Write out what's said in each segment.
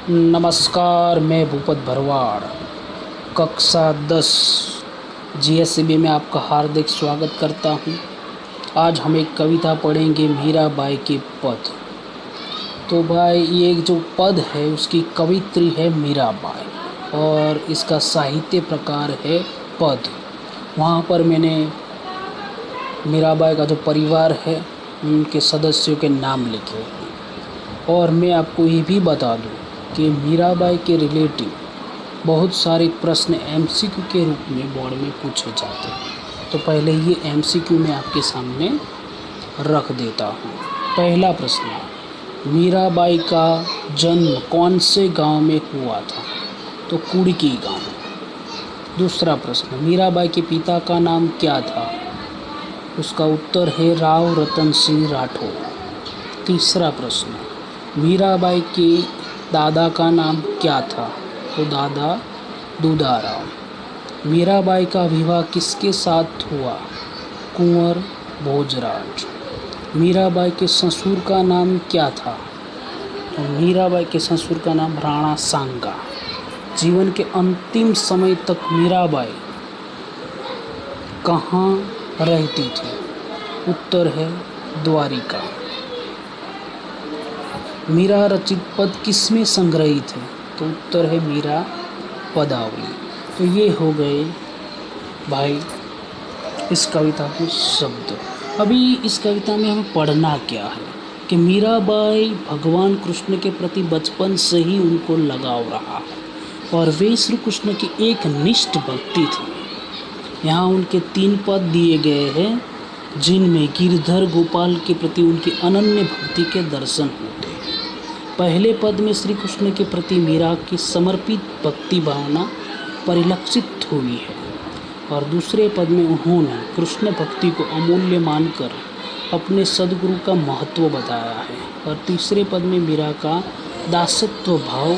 नमस्कार, मैं भूपत भरवाड़ कक्षा 10 जीएससीबी में आपका हार्दिक स्वागत करता हूं। आज हम एक कविता पढ़ेंगे, मीराबाई के पद। तो भाई, ये जो पद है उसकी कवित्री है मीराबाई और इसका साहित्य प्रकार है पद। वहाँ पर मैंने मीराबाई का जो परिवार है उनके सदस्यों के नाम लिखे हैं। और मैं आपको ये भी बता दूं कि मीराबाई के रिलेटिव बहुत सारे प्रश्न एमसीक्यू के रूप में बोर्ड में पूछे जाते हैं। तो पहले ये एमसीक्यू मैं आपके सामने रख देता हूँ। पहला प्रश्न, मीराबाई का जन्म कौन से गांव में हुआ था? तो कुड़की गांव। दूसरा प्रश्न, मीराबाई के पिता का नाम क्या था? उसका उत्तर है राव रतन सिंह राठौर। तीसरा प्रश्न, मीराबाई के दादा का नाम क्या था? तो दादा दूधाराम। मीराबाई का विवाह किसके साथ हुआ? कुंवर भोजराज। मीराबाई के ससुर का नाम क्या था? तो मीराबाई के ससुर का नाम राणा सांगा। जीवन के अंतिम समय तक मीराबाई कहाँ रहती थी? उत्तर है द्वारिका। मीरा रचित पद किसमें संग्रहित है? तो उत्तर है मीरा पदावली। तो ये हो गए भाई इस कविता के शब्द। अभी इस कविता में हमें पढ़ना क्या है कि मीराबाई भगवान कृष्ण के प्रति बचपन से ही उनको लगाव रहा और वे श्री कृष्ण की एक निष्ठ भक्ति थी। यहाँ उनके 3 पद दिए गए हैं जिनमें गिरधर गोपाल के प्रति उनकी अनन्य भक्ति के दर्शन होते हैं। पहले पद में श्री कृष्ण के प्रति मीरा की समर्पित भक्ति भावना परिलक्षित हुई है और दूसरे पद में उन्होंने कृष्ण भक्ति को अमूल्य मानकर अपने सद्गुरु का महत्व बताया है और तीसरे पद में मीरा का दासत्व भाव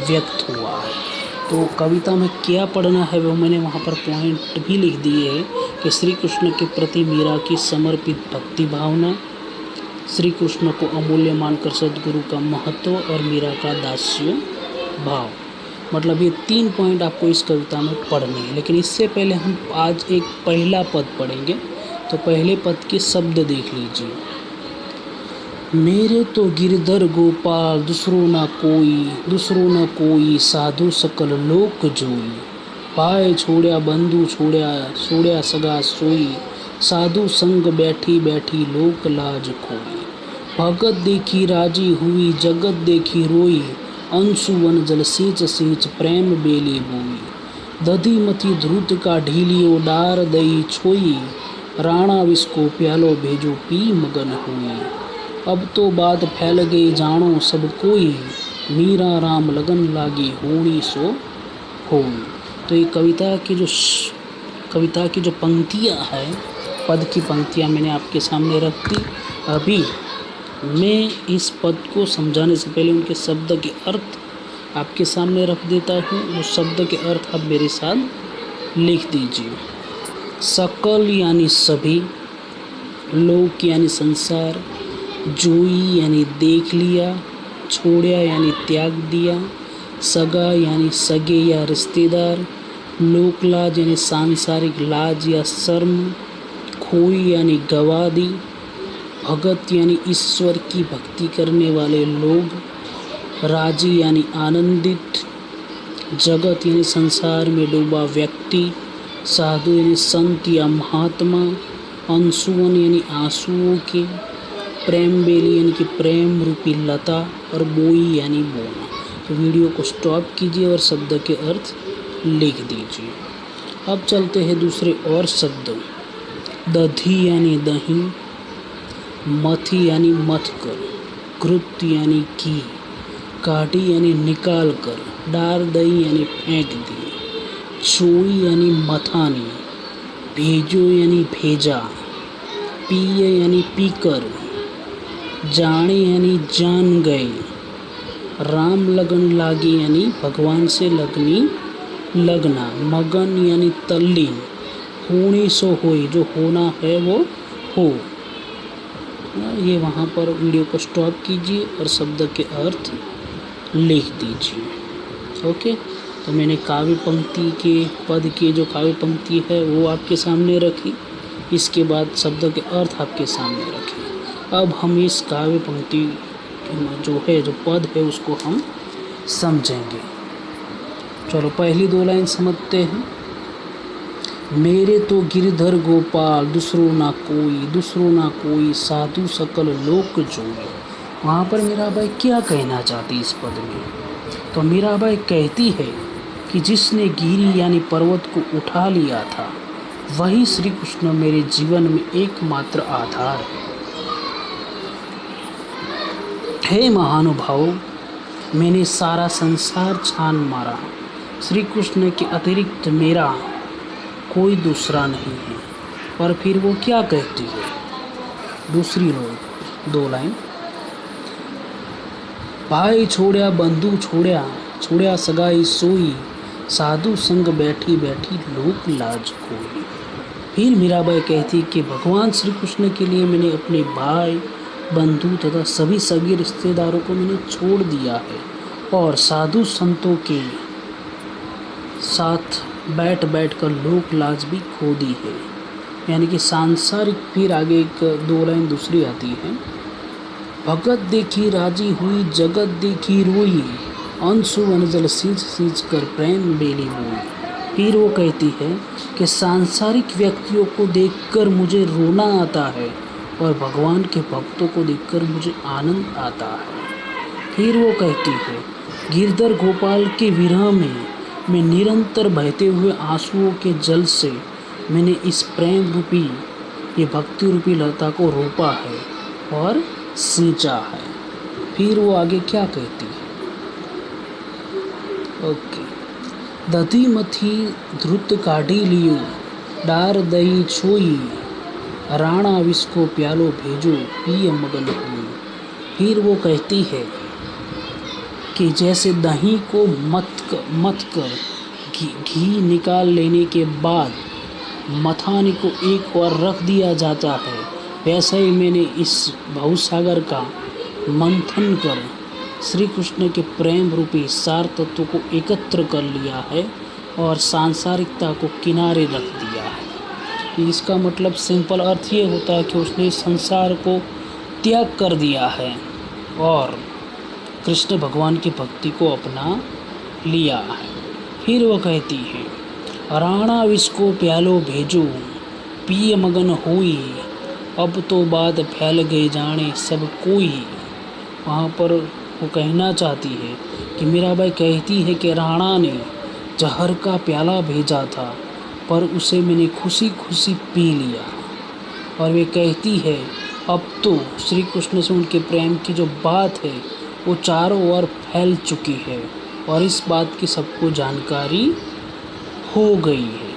व्यक्त हुआ है। तो कविता में क्या पढ़ना है वो मैंने वहाँ पर पॉइंट भी लिख दिए हैं कि श्री कृष्ण के प्रति मीरा की समर्पित भक्ति भावना, श्री कृष्ण को अमूल्य मानकर सद्गुरु का महत्व और मीरा का दास्य भाव। मतलब ये 3 पॉइंट आपको इस कविता में पढ़ने हैं। लेकिन इससे पहले हम आज एक पहला पद पढ़ेंगे। तो पहले पद के शब्द देख लीजिए। मेरे तो गिरधर गोपाल दूसरो न कोई साधु सकल लोक जोई। पाए छोड़या बंधु छोड़या सगा सोई। साधु संग बैठी बैठी लोक लाज खोई। भगत देखी राजी हुई जगत देखी रोई। अंशुवन जल सेच सेच प्रेम बेली बोई। दधी मथी ध्रुत का ढीलियो डार दई छोई। राणा विष को प्यालो भेजो पी मगन हुई। अब तो बात फैल गई जानो सब कोई। मीरा राम लगन लागी होनी सो होई। तो ये कविता की जो पंक्तियाँ हैं, पद की पंक्तियाँ मैंने आपके सामने रख दी। अभी मैं इस पद को समझाने से पहले उनके शब्द के अर्थ आपके सामने रख देता हूँ। वो शब्द के अर्थ आप मेरे साथ लिख दीजिए। सकल यानी सभी, लोक यानी संसार, जोई यानी देख लिया, छोड़या यानी त्याग दिया, सगा यानी सगे या रिश्तेदार, लोकलाज यानी सांसारिक लाज या शर्म, खोई यानी गवा दी, भगत यानी ईश्वर की भक्ति करने वाले लोग, राजी यानी आनंदित, जगत यानी संसार में डूबा व्यक्ति, साधु यानी संत या महात्मा, अंशुवन यानी आंसुओं के, प्रेम बेली यानी कि प्रेम रूपी लता और बोई यानी बोना। तो वीडियो को स्टॉप कीजिए और शब्द के अर्थ लिख दीजिए। अब चलते हैं दूसरे और शब्द। दधी यानी दही, मथी यानी मथ कर, कृत यानी की, काटी यानी निकाल कर, डार दई यानी फेंक दी, चोई यानी मथानी, भेजो यानी भेजा, पिए यानी पीकर, जाने यानी जान गए, राम लगन लागी यानी भगवान से लगना, मगन यानी तल्लीन, होनी सो होई, जो होना है वो हो। ये वहाँ पर वीडियो को स्टॉप कीजिए और शब्द के अर्थ लिख दीजिए। ओके, तो मैंने काव्य पंक्ति के पद की जो काव्य पंक्ति है वो आपके सामने रखी, इसके बाद शब्द के अर्थ आपके सामने रखे। अब हम इस काव्य पंक्ति जो है, जो पद है, उसको हम समझेंगे। चलो पहली 2 लाइन समझते हैं। मेरे तो गिरधर गोपाल दूसरो ना कोई साधु सकल लोक जोई। वहाँ पर मीराबाई क्या कहना चाहती इस पद में? तो मीराबाई कहती है कि जिसने गिरी यानी पर्वत को उठा लिया था, वही श्री कृष्ण मेरे जीवन में एकमात्र आधार है। हे महानुभाव, मैंने सारा संसार छान मारा, श्री कृष्ण के अतिरिक्त मेरा कोई दूसरा नहीं है। और फिर वो क्या कहती है? दूसरी 2 लाइन। भाई छोड़या बंधु छोड़या सगाई सोई, साधु संग बैठी बैठी लोक लाज कोई। फिर मीराबाई कहती कि भगवान श्री कृष्ण के लिए मैंने अपने भाई बंधु तथा सभी सगे रिश्तेदारों को मैंने छोड़ दिया है और साधु संतों के साथ बैठ कर लोक लाज भी खो दी है। यानी कि सांसारिक। फिर आगे एक 2 लाइन दूसरी आती है। भगत देखी राजी हुई, जगत देखी रोई, अंशु अनजल सींच कर प्रेम बेली बोई। फिर वो कहती है कि सांसारिक व्यक्तियों को देखकर मुझे रोना आता है और भगवान के भक्तों को देखकर मुझे आनंद आता है। फिर वो कहती है, गिरधर गोपाल के विरह में मैं निरंतर बहते हुए आंसुओं के जल से मैंने इस प्रेम रूपी, ये भक्ति रूपी लता को रोपा है और सींचा है। फिर वो आगे क्या कहती है? ओके। दधी मथी ध्रुत काढ़ी लियो, डार दही छोई, राणा विस्को प्यालो भेजो, पिय मगन हुई। फिर वो कहती है कि जैसे दही को मथ कर घी निकाल लेने के बाद मथाने को एक और रख दिया जाता है, वैसे ही मैंने इस भवसागर का मंथन कर श्री कृष्ण के प्रेम रूपी सार तत्व को एकत्र कर लिया है और सांसारिकता को किनारे रख दिया है। इसका मतलब सिंपल अर्थ ये होता है कि उसने संसार को त्याग कर दिया है और कृष्ण भगवान की भक्ति को अपना लिया है। फिर वो कहती है, राणा विस्को प्यालो भेजो, पिय मगन हुई, अब तो बात फैल गई जाने सब कोई। वहाँ पर वो कहना चाहती है कि मीराबाई कहती है कि राणा ने जहर का प्याला भेजा था पर उसे मैंने खुशी खुशी पी लिया। और वे कहती है अब तो श्री कृष्ण से उनके प्रेम की जो बात है वो चारों ओर फैल चुकी है और इस बात की सबको जानकारी हो गई है।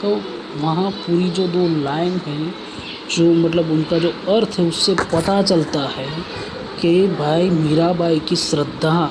तो वहाँ पूरी जो 2 लाइन है, जो मतलब उनका जो अर्थ है, उससे पता चलता है कि भाई मीराबाई की श्रद्धा,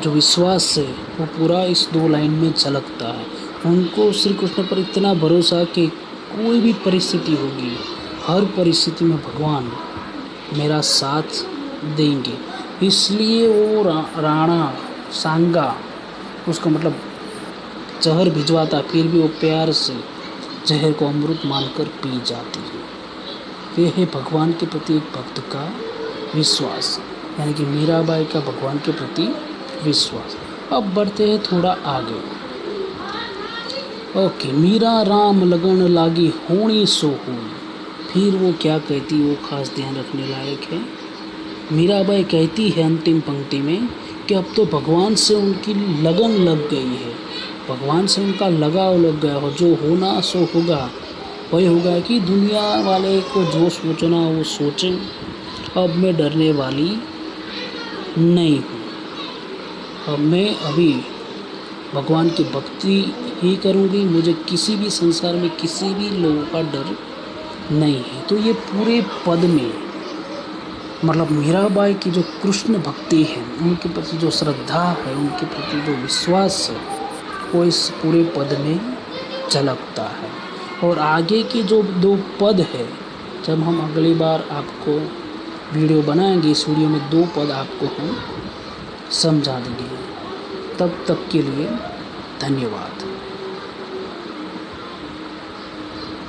जो विश्वास है, वो पूरा इस 2 लाइन में झलकता है। उनको श्री कृष्ण पर इतना भरोसा कि कोई भी परिस्थिति होगी, हर परिस्थिति में भगवान मेरा साथ देंगे। इसलिए वो राणा सांगा उसका मतलब जहर भिजवाता, फिर भी वो प्यार से जहर को अमृत मानकर पी जाती है। ये है भगवान के प्रति एक भक्त का विश्वास, यानी कि मीराबाई का भगवान के प्रति विश्वास। अब बढ़ते हैं थोड़ा आगे। ओके। मीरा राम लगन लागी होनी सो हुई। फिर वो क्या कहती है, वो खास ध्यान रखने लायक है। मीराबाई कहती है अंतिम पंक्ति में कि अब तो भगवान से उनकी लगन लग गई है, भगवान से उनका लगाव लग गया हो, जो होना सो होगा वही होगा, कि दुनिया वाले को जो सोचना वो सोचें, अब मैं डरने वाली नहीं हूँ। अब मैं अभी भगवान की भक्ति ही करूँगी, मुझे किसी भी संसार में किसी भी लोगों का डर नहीं है। तो ये पूरे पद में मतलब मीराबाई की जो कृष्ण भक्ति है, उनके प्रति जो श्रद्धा है, उनके प्रति जो विश्वास है, वो इस पूरे पद में झलकता है। और आगे की जो 2 पद है, जब हम अगली बार आपको वीडियो बनाएंगे, इस वीडियो में 2 पद आपको हम समझा देंगे। तब तक के लिए धन्यवाद।